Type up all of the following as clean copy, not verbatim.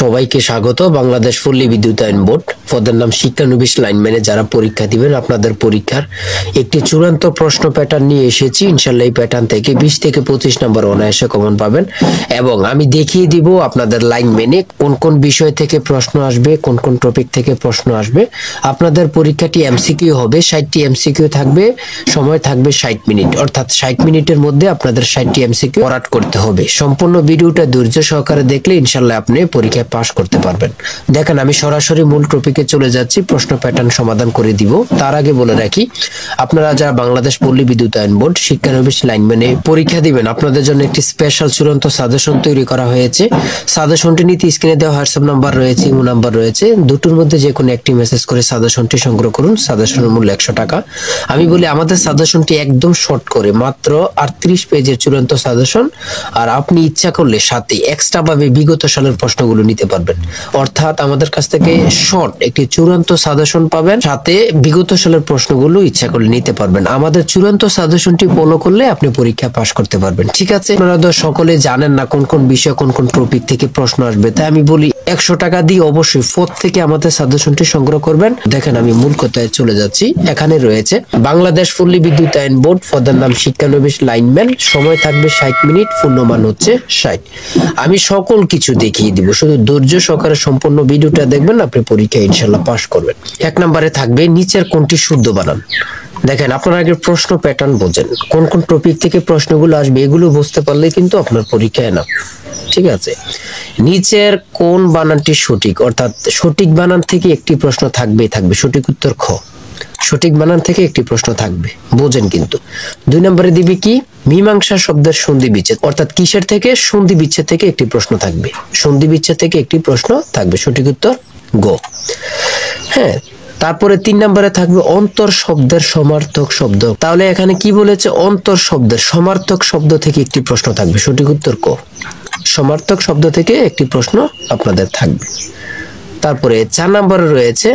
সবাইকে স্বাগত। বাংলাদেশ পল্লী বিদ্যুতায়ন বোর্ড পদের নাম শিক্ষানবিশ লাইনম্যানে যারা পরীক্ষা দিবেন, আপনাদের পরীক্ষার একটি চূড়ান্ত প্রশ্ন প্যাটার্ন নিয়ে এসেছি। ইনশাল্লাহ এই প্যাটার্ন থেকে 20 থেকে 25 নম্বর অনায়াসে কমন পাবেন এবং আমি দেখিয়ে দিব আপনাদের লাইনম্যানে কোন কোন বিষয় থেকে প্রশ্ন আসবে, কোন কোন টপিক থেকে প্রশ্ন আসবে। আপনাদের পরীক্ষাটি এমসিকিউ হবে, 60টি এমসিকিউ থাকবে, সময় থাকবে 60 মিনিট, অর্থাৎ 60 মিনিটের মধ্যে আপনাদের 60টি এমসিকিউ পড়াট করতে হবে। সম্পূর্ণ ভিডিওটা ধৈর্য সহকারে দেখলে ইনশাল্লাহ আপনি পরীক্ষায় পাস করতে পারবেন। দেখেন, আমি সরাসরি মূল টপিকে চলে যাচ্ছি, প্রশ্ন প্যাটার্ন সমাধান করে দিব। তার আগে বলে রাখি, আপনারা যারা বাংলাদেশ পল্লী বিদ্যুতায়ন বোর্ড শিক্ষানবিশ লাইনম্যানে পরীক্ষা দিবেন, আপনাদের জন্য একটি স্পেশাল চূড়ান্ত সাজেশন তৈরি করা হয়েছে। সাজেশনটি নিতে স্ক্রিনে দেওয়া হোয়াটসঅ্যাপ নাম্বার রয়েছে, ইমো নাম্বার রয়েছে, দুটোর মধ্যে যে কোনো একটি মেসেজ করে সাজেশনটি সংগ্রহ করুন। সাজেশনের মূল্য 100 টাকা। আমি বলি, আমাদের সাজেশনটি একদম শর্ট করে মাত্র 38 পেজের চূড়ান্ত সাজেশন, আর আপনি ইচ্ছা করলে সাথে এক্সট্রা ভাবে বিগত সালের প্রশ্নগুলো নিতে পারবেন। অর্থাৎ আমাদের কাছ থেকে শর্ট একটি চূড়ান্ত সাজেশন পাবেন, সাথে বিগত সালের প্রশ্নগুলো ইচ্ছা করলে নিতে পারবেন। আমাদের চূড়ান্ত সাজেশনটি ফলো করলে আপনি পরীক্ষা পাস করতে পারবেন। ঠিক আছে, আপনারা তো সকলে জানেন না কোন কোন বিষয়, কোন কোন টপিক থেকে প্রশ্ন আসবে, তাই আমি বলি 100 টাকা দিয়ে অবশ্যই ফোর্থ থেকে আমাদের সাজেশনটি সংগ্রহ করবেন। দেখেন, আমি মূল কথায় চলে যাচ্ছি। এখানে রয়েছে বাংলাদেশ পল্লী বিদ্যুতায়ন বোর্ড, পদের নাম শিক্ষানবিশ লাইনম্যান, সময় থাকবে 60 মিনিট, পূর্ণমান হচ্ছে 60। আমি সকল কিছু দেখিয়ে দিব, শুধু ধৈর্য সহকারে সম্পূর্ণ ভিডিওটা দেখবেন, আপনি পরীক্ষা ইনশাল্লাহ পাস করবেন। 1 নম্বরে থাকবে নিচের কোনটি শুদ্ধ বানান। দেখেন, আপনারা আগে প্রশ্ন প্যাটার্ন বোঝেন, কোন কোন টপিক থেকে প্রশ্নগুলো আসবে, এগুলো বুঝতে পারলে কিন্তু আপনার পরীক্ষায় না। ঠিক আছে, নিচের কোন বানানটি সঠিক, অর্থাৎ সঠিক বানান থেকে একটি প্রশ্ন থাকবে। সঠিক উত্তর খ। সঠিক বানান থেকে একটি প্রশ্ন থাকবে, বোঝেন কিন্তু। 2 নম্বরে দিবে কি, মীমাংসা শব্দের সন্ধি বিচ্ছেদ, অর্থাৎ কিসের থেকে, সন্ধি বিচ্ছেদ থেকে একটি প্রশ্ন থাকবে। সন্ধি বিচ্ছেদ থেকে একটি প্রশ্ন থাকবে, সঠিক উত্তর গ। হ্যাঁ, তারপরে 3 নম্বরে থাকবে অন্তর শব্দের সমার্থক শব্দ। তাহলে এখানে কি বলেছে, অন্তর শব্দের সমার্থক শব্দ থেকে একটি প্রশ্ন থাকবে, সঠিক উত্তর ক। সমার্থক শব্দ থেকে একটি প্রশ্ন আপনাদের থাকবে। তারপরে 4 নম্বরে রয়েছে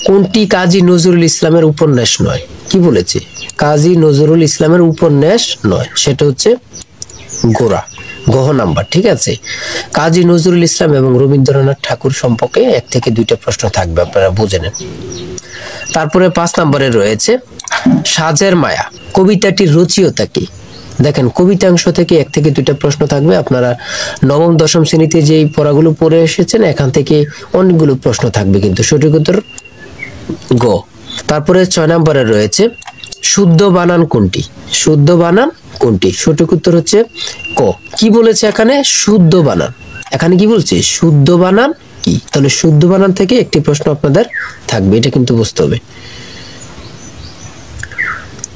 কোনটি কাজী নজরুল ইসলামের উপন্যাস নয়। কি বলেছে, কাজী নজরুল ইসলামের উপন্যাস নয়, সেটা হচ্ছে গোরা, গহ নাম্বার। ঠিক আছে, কাজী নজরুল ইসলাম এবং রবীন্দ্রনাথ ঠাকুর সম্পর্কে 1 থেকে 2টা প্রশ্ন থাকবে, আপনারা বুঝে নেন। তারপরে 5 নম্বরে রয়েছে সাজের মায়া কবিতাটির রচয়িতা কি। দেখেন, কবিতাংশ থেকে 1 থেকে 2টা প্রশ্ন থাকবে। আপনারা নবম দশম শ্রেণীতে যেই পড়াগুলো পড়ে এসেছেন, এখান থেকে অনেকগুলো প্রশ্ন থাকবে, কিন্তু সঠিক উত্তর গ। তারপরে 6 নম্বরে রয়েছে শুদ্ধ বানান কোনটি। শুদ্ধ বানান কোনটি, সঠিক উত্তর হচ্ছে ক। কি বলেছে এখানে, শুদ্ধ বানান। এখানে কি বলছে, শুদ্ধ বানান কি, তাহলে শুদ্ধ বানান থেকে একটি প্রশ্ন আপনাদের থাকবে, এটা কিন্তু বুঝতে হবে।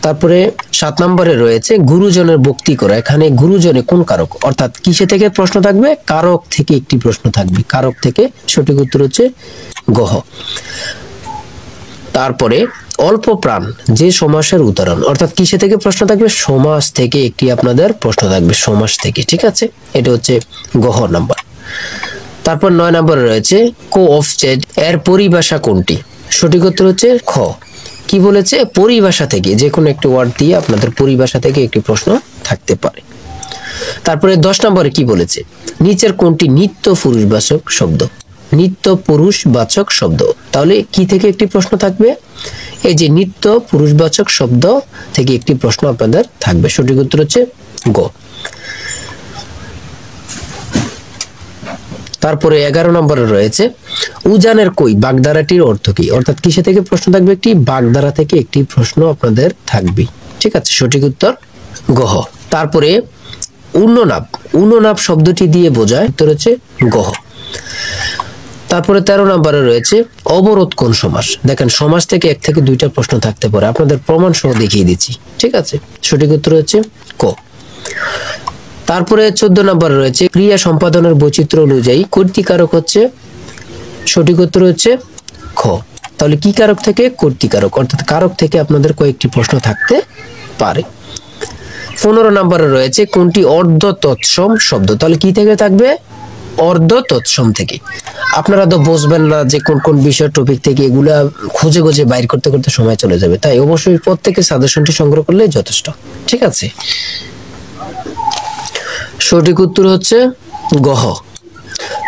তারপরে 7 নম্বরে রয়েছে গুরুজনের ভক্তি করা। এখানে গুরুজনে কোন কারক, অর্থাৎ কিসে থেকে প্রশ্ন থাকবে, কারক থেকে একটি প্রশ্ন থাকবে, কারক থেকে, সঠিক উত্তর হচ্ছে গহ। তারপরে অল্প প্রাণ যে সমাসের উদাহরণ, অর্থাৎ কিসে থেকে প্রশ্ন থাকবে, সমাস থেকে একটি আপনাদের প্রশ্ন থাকবে, সমাস থেকে। ঠিক আছে, এটা হচ্ছে গহ নাম্বার। তারপর 9 নম্বরে রয়েছে কো অফসেট এর পরিভাষা কোনটি, সঠিক উত্তর হচ্ছে খ। কি বলেছে, পরিভাষা থেকে, যে কোনো একটি ওয়ার্ড দিয়ে আপনাদের পরিভাষা থেকে একটি প্রশ্ন থাকতে পারে। তারপরে 10 নম্বরে কি বলেছে, নিচের কোনটি নিত্য পুরুষবাচক শব্দ। নিত্য পুরুষবাচক শব্দ, তাহলে কি থেকে একটি প্রশ্ন থাকবে, এই যে নিত্য পুরুষবাচক শব্দ থেকে একটি প্রশ্ন আপনাদের থাকবে, সঠিক উত্তর হচ্ছে গ। তারপরে 11 নম্বরে রয়েছে উজানের কই বাগধারাটির অর্থ কি, অর্থাৎ কিসে থেকে প্রশ্ন থাকবে, একটি বাগধারা থেকে একটি প্রশ্ন আপনাদের থাকবে। ঠিক আছে, সঠিক উত্তর গহ। তারপরে উন্ননাভ, উন্ননাভ শব্দটি দিয়ে বোঝায়, উত্তর হচ্ছে গহ। তারপরে 13 নম্বরে রয়েছে অবরোধ কোন সমাস। দেখেন, সমাস থেকে 1 থেকে 2টা প্রশ্ন থাকতে পারে, আপনাদের প্রমাণ সহ দেখিয়ে দিচ্ছি। ঠিক আছে, সঠিক উত্তর হচ্ছে ক। তারপরে 14 নম্বরে রয়েছে ক্রিয়া সম্পাদনের বৈচিত্র্য অনুযায়ী কর্তৃকারক হচ্ছে, সঠিক উত্তর হচ্ছে খ। তাহলে কি কারক থেকে, কর্তৃকারক, অর্থাৎ কারক থেকে আপনাদের কয়েকটি প্রশ্ন থাকতে পারে। 15 নম্বরে রয়েছে কোনটি অর্ধ তৎসম শব্দ, তাহলে কি থেকে থাকবে, অর্ধ তৎসম থেকে। আপনারা তো বুঝবেন না যে কোন কোন বিষয় টপিক থেকে, এগুলা খুঁজে খুঁজে বাইর করতে করতে সময় চলে যাবে, তাই অবশ্যই প্রত্যেকে সাজেশনটি সংগ্রহ করলে যথেষ্ট। ঠিক আছে, সঠিক উত্তর হচ্ছে গহ।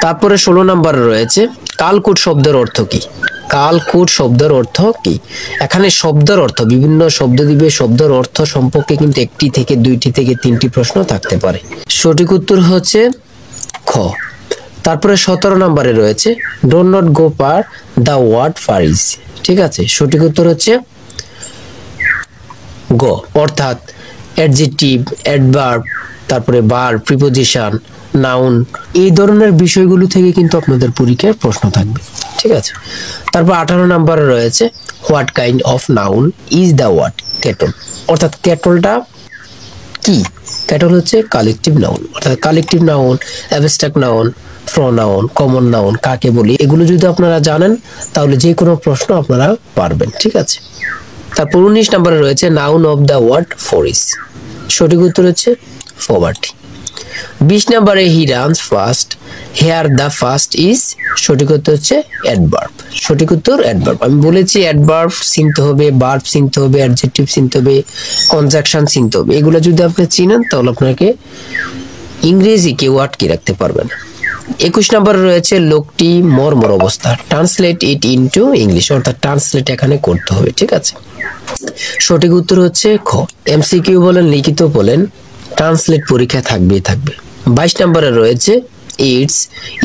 তারপরে 16 নম্বরে রয়েছে কালকূট শব্দের অর্থ কি? কালকূট শব্দের অর্থ কি? এখানে শব্দের অর্থ বিভিন্ন শব্দ দিবে, শব্দের অর্থ সম্পর্কে কিন্তু একটি থেকে দুইটি থেকে তিনটি প্রশ্ন থাকতে পারে। সঠিক উত্তর হচ্ছে খ। তারপরে 17 নম্বরে রয়েছে don't not go per the word phrase. ঠিক আছে, সঠিক উত্তর হচ্ছে গ, অর্থাৎ অ্যাডজেক্টিভ, অ্যাডভার্ব, তারপরে ভার্ব, প্রিপোজিশন, নাউন, এই ধরনের বিষয়গুলো থেকে কিন্তু আপনাদের পরীক্ষায় প্রশ্ন থাকবে। ঠিক আছে, তারপর 18 নম্বরে রয়েছে what kind of noun is the word cattle. অর্থাৎ ক্যাটলটা কি? ক্যাটল হচ্ছে কালেকটিভ নাউন, অর্থাৎ collective noun, abstract noun, pronoun, common noun কাকে বলি, এগুলো যদি আপনারা জানেন তাহলে যে কোনো প্রশ্ন আপনারা পারবেন। ঠিক আছে, তারপর 19 নম্বরে রয়েছে noun of the word poor. সঠিক উত্তর হচ্ছে পভার্টি। 20 নম্বরে he runs fast here the fast is. সঠিক উত্তর হচ্ছে অ্যাডভার্ব। সঠিক উত্তর অ্যাডভার্ব। আমি বলেছি অ্যাডভার্ব চিনতে হবে, ভার্ব চিনতে হবে, অ্যাডজেক্টিভ চিনতে হবে, কনজাংশন চিনতে হবে। এগুলো যদি আপনি চিনেন তাহলে আপনাকে ইংরেজি কেউ আটকে রাখতে পারবে না। 21 নম্বরে রয়েছে লোকটি মর্মর অবস্থা, ট্রান্সলেট ইট ইনটু ইংলিশ। অর্থাৎ ট্রান্সলেট এখানে করতে হবে। ঠিক আছে, সঠিক উত্তর হচ্ছে খ। এমসিকিউ বলেন, লিখিত বলেন, ট্রান্সলেট পরীক্ষা থাকবেই থাকবে। 22 নম্বরে রয়েছে its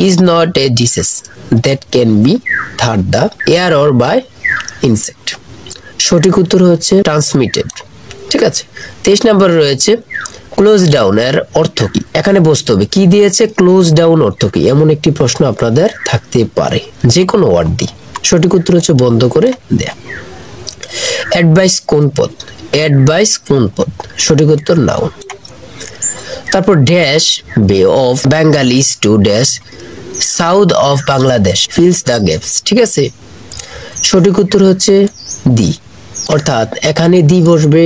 is not a disease that can be third the air or by insect. সঠিক উত্তর হচ্ছে ট্রান্সমিটেড। ঠিক আছে, 23 নম্বরে রয়েছে ক্লোজ ডাউন এর অর্থ কি? এখানে বুঝতে হবে কি দিয়েছে, ক্লোজ ডাউন অর্থ কি, এমন একটি প্রশ্ন আপনাদের থাকতে পারে যে কোনো ওয়ার্ড দিয়ে। সঠিক উত্তর হচ্ছে বন্ধ করে দেয়া। অ্যাডভাইস কোন পদ? অ্যাডভাইস কোন পদ? সঠিক উত্তর নাউন। তারপর dash bay of Bengal is to dash south of Bangladesh fills the gaps. ঠিক আছে, সঠিক উত্তর হচ্ছে দি। অর্থাৎ এখানে দি বসবে,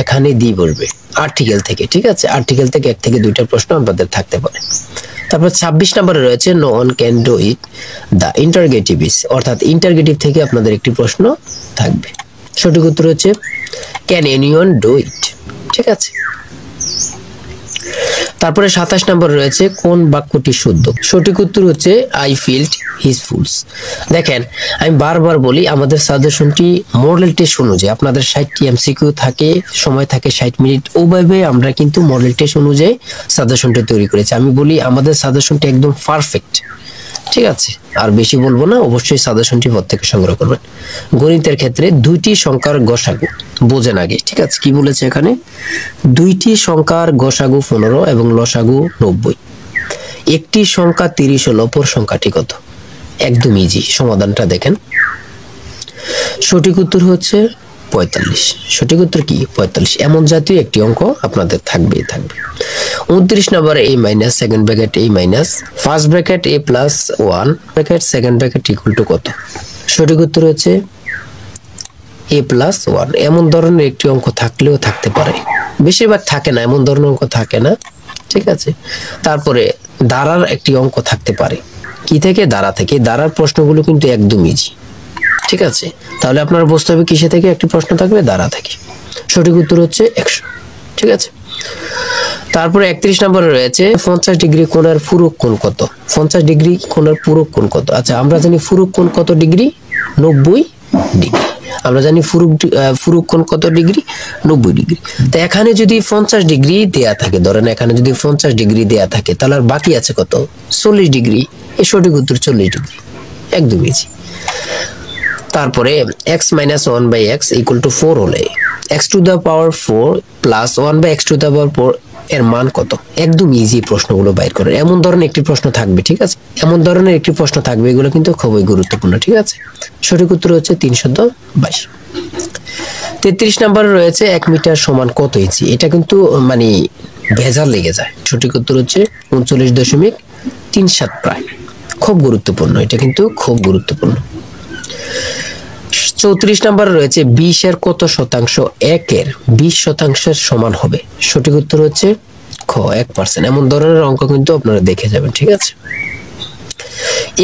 এখানে দি বসবে আর্টিকেল থেকে। ঠিক আছে, আর্টিকেল থেকে এক থেকে দুইটা প্রশ্ন আপনাদের থাকতে পারে। তারপর 26 নম্বরে রয়েছে no one can do it the interrogative is. অর্থাৎ ইন্টারগেটিভ থেকে আপনাদের একটি প্রশ্ন থাকবে। সঠিক উত্তর হচ্ছে ক্যান এনিওয়ান ডু ইট। ঠিক আছে, তারপরে 27 নম্বরে রয়েছে কোন বাক্যটি শুদ্ধ? সঠিক উত্তর হচ্ছে আই ফিল্ড হিজ ফুলস। দেখেন আমি বারবার বলি আমাদের সাজেশনটি মডেল টেস্ট অনুযায়ী, আপনাদের 60টি এমসিকিউ থাকে, সময় থাকে 60 মিনিট, ওইভাবে আমরা কিন্তু মডেল টেস্ট অনুযায়ী সাজেশনটি তৈরি করেছি। আমি বলি আমাদের সাজেশনটি একদম পারফেক্ট। ঠিক আছে, আর বেশি বলবো না, অবশ্যই সাজেশনটি প্রত্যেকে সংগ্রহ করবেন। গণিতের ক্ষেত্রে দুইটি সংখ্যার গসাগু বোঝেন আগে। ঠিক আছে, কি বলেছে এখানে? দুইটি সংখ্যার গসাগু 15 এবং লসাগু 90। একটি সংখ্যা 30 হলো, অপর সংখ্যাটি কত? একদম ইজি, সমাধানটা দেখেন। সঠিক উত্তর হচ্ছে 45। সঠিক উত্তর কি? 45। এমন জাতীয় একটি অঙ্ক আপনাদের থাকবেই থাকবে। 29 নম্বরে a minus second bracket a minus first bracket a plus 1 bracket second bracket equal to কত? সঠিক উত্তর হচ্ছে a প্লাস 1। এমন ধরনের একটি অঙ্ক থাকলেও থাকতে পারে, বেশিরভাগ থাকে না, এমন ধরনের অঙ্ক থাকে না। ঠিক আছে, তারপরে দ্বারার একটি অঙ্ক থাকতে পারে। কি থেকে? দ্বারা থেকে। দ্বারার প্রশ্নগুলো কিন্তু একদম ইজি। ঠিক আছে, তাহলে আপনারা বুঝতে হবে কিসে থেকে একটি প্রশ্ন থাকবে? দ্বারা থেকে। সঠিক উত্তর হচ্ছে 100। ঠিক আছে, তারপরে 31 নম্বরে রয়েছে 50 ডিগ্রি কোণের পূরক কোণ কত? 50 ডিগ্রি কোণের পূরক কোণ কত? আচ্ছা, আমরা জানি পূরক কোণ কত ডিগ্রি? 90 ডিগ্রি। আমরা জানি পূরক কোণ কত ডিগ্রি? 90 ডিগ্রি। তো এখানে যদি 50 ডিগ্রি দেয়া থাকে, ধরেন এখানে যদি 50 ডিগ্রি দেয়া থাকে, তাহলে আর বাকি আছে কত? 40 ডিগ্রি। এই সঠিক উত্তর 40 ডিগ্রি, একদম ইজি। তারপরে x minus 1 by x equal to 4 হলে x to the power 4 plus 1 by x to the power 4 এর মান কত? একদম ইজি প্রশ্নগুলো বাইর করে। এমন ধরনের একটি প্রশ্ন থাকবে। ঠিক আছে, এমন ধরনের একটি প্রশ্ন থাকবে, এগুলো কিন্তু খুবই গুরুত্বপূর্ণ। ঠিক আছে, সঠিক উত্তর হচ্ছে 322। 33 নম্বরে রয়েছে 1 মিটার সমান কত ইঞ্চি? এটা কিন্তু মানে ভেজাল লেগে যায়। সঠিক উত্তর হচ্ছে 39.37 প্রায়। খুব গুরুত্বপূর্ণ, এটা কিন্তু খুব গুরুত্বপূর্ণ। 34 নম্বরে রয়েছে 20 এর কত শতাংশ 1 এর 20 শতাংশের সমান হবে? সঠিক উত্তর হচ্ছে খ 1%। এমন ধরনের অঙ্ক কিন্তু আপনারা দেখে যাবেন। ঠিক আছে,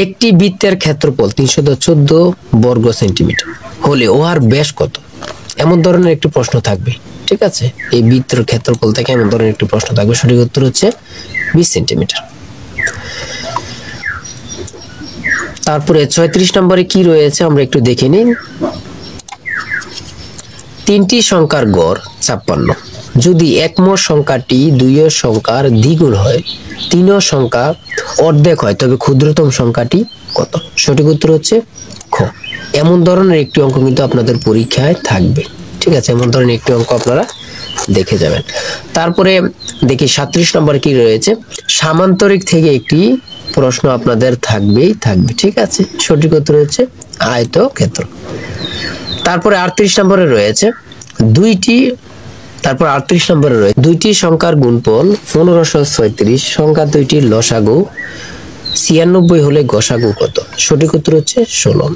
একটি বৃত্তের ক্ষেত্রফল 314 বর্গ সেন্টিমিটার হলে উহার ব্যাস কত? এমন ধরনের একটি প্রশ্ন থাকবে। ঠিক আছে, এই বৃত্তের ক্ষেত্রফল থেকে এমন ধরনের একটি প্রশ্ন থাকবে। সঠিক উত্তর হচ্ছে 20 সেন্টিমিটার। তারপরে 36 নম্বরে কি রয়েছে আমরা একটু দেখে নিন। তিনটি সংখ্যার গড় 56, যদি একমর সংখ্যাটি দুইয়ের সংখ্যার দ্বিগুণ হয়, তিনও সংখ্যা অর্ধেক হয়, তবে ক্ষুদ্রতম সংখ্যাটি কত? সঠিক উত্তর হচ্ছে খ। এমন ধরনের একটি অঙ্ক কিন্তু আপনাদের পরীক্ষায় থাকবে, ঠিক আছে? এমন ধরনের একটি অঙ্ক আপনারা দেখে যাবেন। তারপরে দেখি 37 নম্বরে কি রয়েছে। সামান্তরিক থেকে একটি প্রশ্ন আপনাদের থাকবেই থাকবে, ঠিক আছে? সঠিক উত্তর হচ্ছে আয়তক্ষেত্র। তারপরে 38 নম্বরে রয়েছে দুইটি সংখ্যার গুণফল 1536, সংখ্যা দুইটির লসাগু 96 হলে গসাগু কত? সঠিক উত্তর হচ্ছে 16।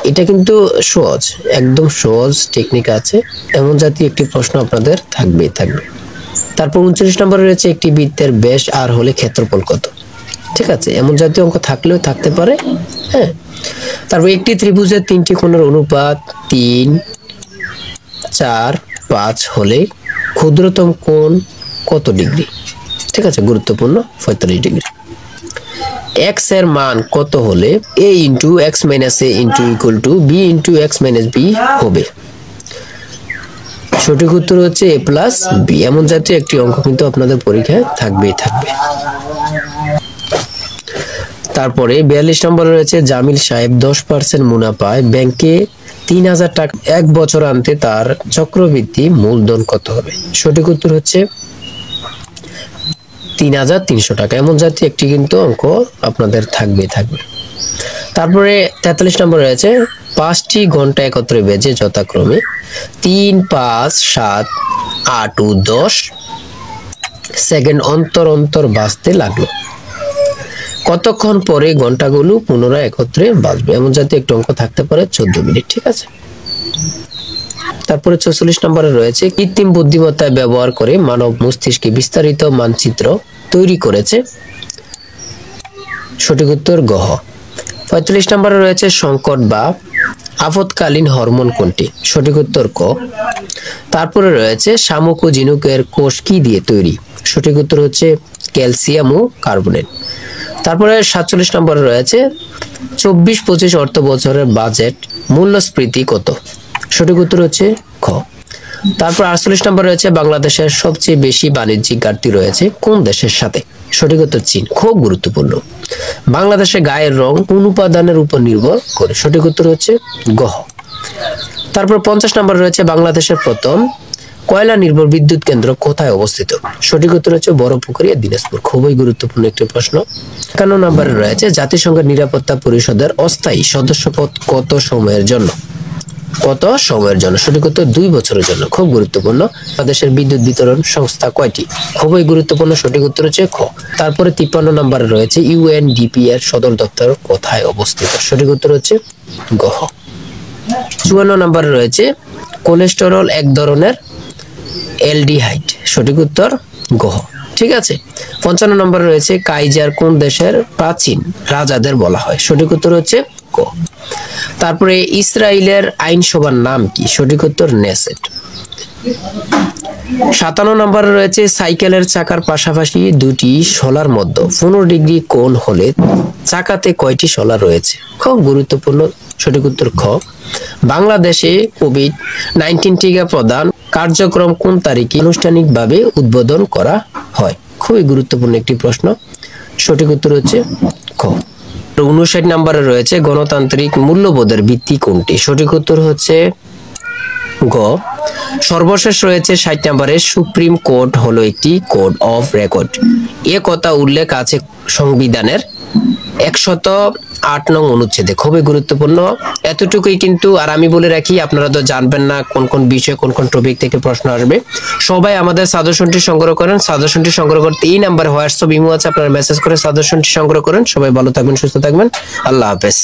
এটা কিন্তু সহজ, একদম সহজ টেকনিক আছে, এমন জাতীয় একটি প্রশ্ন আপনাদের থাকবেই থাকবে। তারপর 39 নম্বরে রয়েছে একটি বৃত্তের ব্যাস আর হলে ক্ষেত্রফল কত? ঠিক আছে, এমন জাতীয় অঙ্ক থাকলেও থাকতে পারে। হ্যাঁ, তারপর একটি ত্রিভুজের তিনটি কোণের অনুপাত 3, 4, 5 হলে ক্ষুদ্রতম কোণ কত ডিগ্রি? ঠিক আছে, গুরুত্বপূর্ণ 45 ডিগ্রি। x এর মান কত হলে a into x minus a into equal to b into x minus b হবে? সঠিক উত্তর হচ্ছে a প্লাস বি। এমন জাতীয় একটি অঙ্ক কিন্তু আপনাদের পরীক্ষায় থাকবেই থাকবে। তারপরে 42 নম্বরে রয়েছে জামিল সাহেব 10% মুনাফায় ব্যাংকে 3000 টাকা এক বছর আনতে তার চক্রবৃদ্ধি মূলধন কত হবে? সঠিক উত্তর হচ্ছে 3300 টাকা। এমন জাতীয় একটি কিন্তু অঙ্ক আপনাদের থাকবেই থাকবে। তারপরে 43 নম্বরে রয়েছে 5টি ঘন্টা একত্রে বেজে যথাক্রমে 3, 5, 7, 8 ও 10 সেকেন্ড অন্তর অন্তর বাজতে লাগলো। কতক্ষণ পরে ঘন্টাগুলো পুনরায় একত্রে বাজবে? এমন জাতীয় একটি অঙ্ক থাকতে পারে 14 মিনিট, ঠিক আছে? তারপরে 44 নম্বরে রয়েছে কৃত্রিম বুদ্ধিমত্তা ব্যবহার করে মানব মস্তিষ্কে বিস্তারিত মানচিত্র তৈরি করেছে। সঠিক উত্তর গ। 45 নম্বরে রয়েছে সংকট বা আপৎকালীন হরমোন কোনটি? সঠিক উত্তর ক। তারপরে রয়েছে শামুক ও ঝিনুকের কোষ কি দিয়ে তৈরি? সঠিক উত্তর হচ্ছে ক্যালসিয়াম ও কার্বনেট। তারপরে 47 নম্বরে রয়েছে 24-25 অর্থ বছরের বাজেট মূল্যস্ফীতি কত? সঠিক উত্তর হচ্ছে খ। তারপর 48 নম্বরে রয়েছে বাংলাদেশের সবচেয়ে বেশি বাণিজ্যিক ঘাটতি রয়েছে কোন দেশের সাথে? সঠিক উত্তর চীন। খুব গুরুত্বপূর্ণ। বাংলাদেশের গায়ের রং কোন উপাদানের উপর নির্ভর করে? সঠিক উত্তর হচ্ছে গ। তারপর 50 নম্বরে রয়েছে বাংলাদেশের প্রথম কয়লা নির্ভর বিদ্যুৎ কেন্দ্র কোথায় অবস্থিত? সঠিক উত্তর হচ্ছে বড়পুকুরিয়া, দিনাজপুর। খুবই গুরুত্বপূর্ণ একটি প্রশ্ন। 51 নম্বরে রয়েছে জাতিসংঘের নিরাপত্তা পরিষদের অস্থায়ী সদস্যপদ কত সময়ের জন্য? কত সময়ের জন্য? সঠিক উত্তর 2 বছরের জন্য। খুব গুরুত্বপূর্ণ। বাংলাদেশের বিদ্যুৎ বিতরণ সংস্থা কয়টি? খুবই গুরুত্বপূর্ণ। সঠিক উত্তর হচ্ছে খ। তারপরে 53 নম্বরে রয়েছে ইউএনডিপি এর সদর দপ্তর কোথায় অবস্থিত? সঠিক উত্তর হচ্ছে গ। 54 নম্বরে রয়েছে কোলেস্টেরল এক ধরনের অ্যালডিহাইড। সঠিক উত্তর গ। ঠিক আছে। 55 নম্বরে রয়েছে কাইজার কোন দেশের প্রাচীন রাজাদের বলা হয়? সঠিক উত্তর হচ্ছে ক। তারপরে ইসরায়েলের আইনসভার নাম কি? সঠিক উত্তর নেসেট। 57 নম্বরে রয়েছে সাইকেলের চাকার পাশাপাশি দুটি শলার মধ্যে 15 ডিগ্রি কোণ হলে চাকাতে কয়টি শলা রয়েছে? খুব গুরুত্বপূর্ণ। সঠিক উত্তর খ। বাংলাদেশে কোভিড-19 টিকা প্রদান কার্যক্রম কোন তারিখে আনুষ্ঠানিকভাবে উদ্বোধন করা হয়? খুবই গুরুত্বপূর্ণ একটি প্রশ্ন। সঠিক উত্তর হচ্ছে খ। 59 নম্বরে রয়েছে গণতান্ত্রিক মূল্যবোধের ভিত্তি কোনটি? সঠিক উত্তর হচ্ছে গ। সর্বশেষ রয়েছে 60 নম্বরে সুপ্রিম কোর্ট হলো একটি কোড অফ রেকর্ড। এ কথা উল্লেখ আছে সংবিধানের 108 নং অনুচ্ছেদে। খুবই গুরুত্বপূর্ণ। এতটুকুই কিন্তু। আর আমি বলে রাখি, আপনারা তো জানবেন না কোন কোন বিষয়ে কোন কোন টপিক থেকে প্রশ্ন আসবে। সবাই আমাদের সাজেশনটি সংগ্রহ করেন। সাজেশনটি সংগ্রহ করতে এই নাম্বারে হোয়াটসঅ্যাপ ইমো আছে, আপনারা মেসেজ করে সাজেশনটি সংগ্রহ করেন। সবাই ভালো থাকবেন, সুস্থ থাকবেন। আল্লাহ হাফেজ।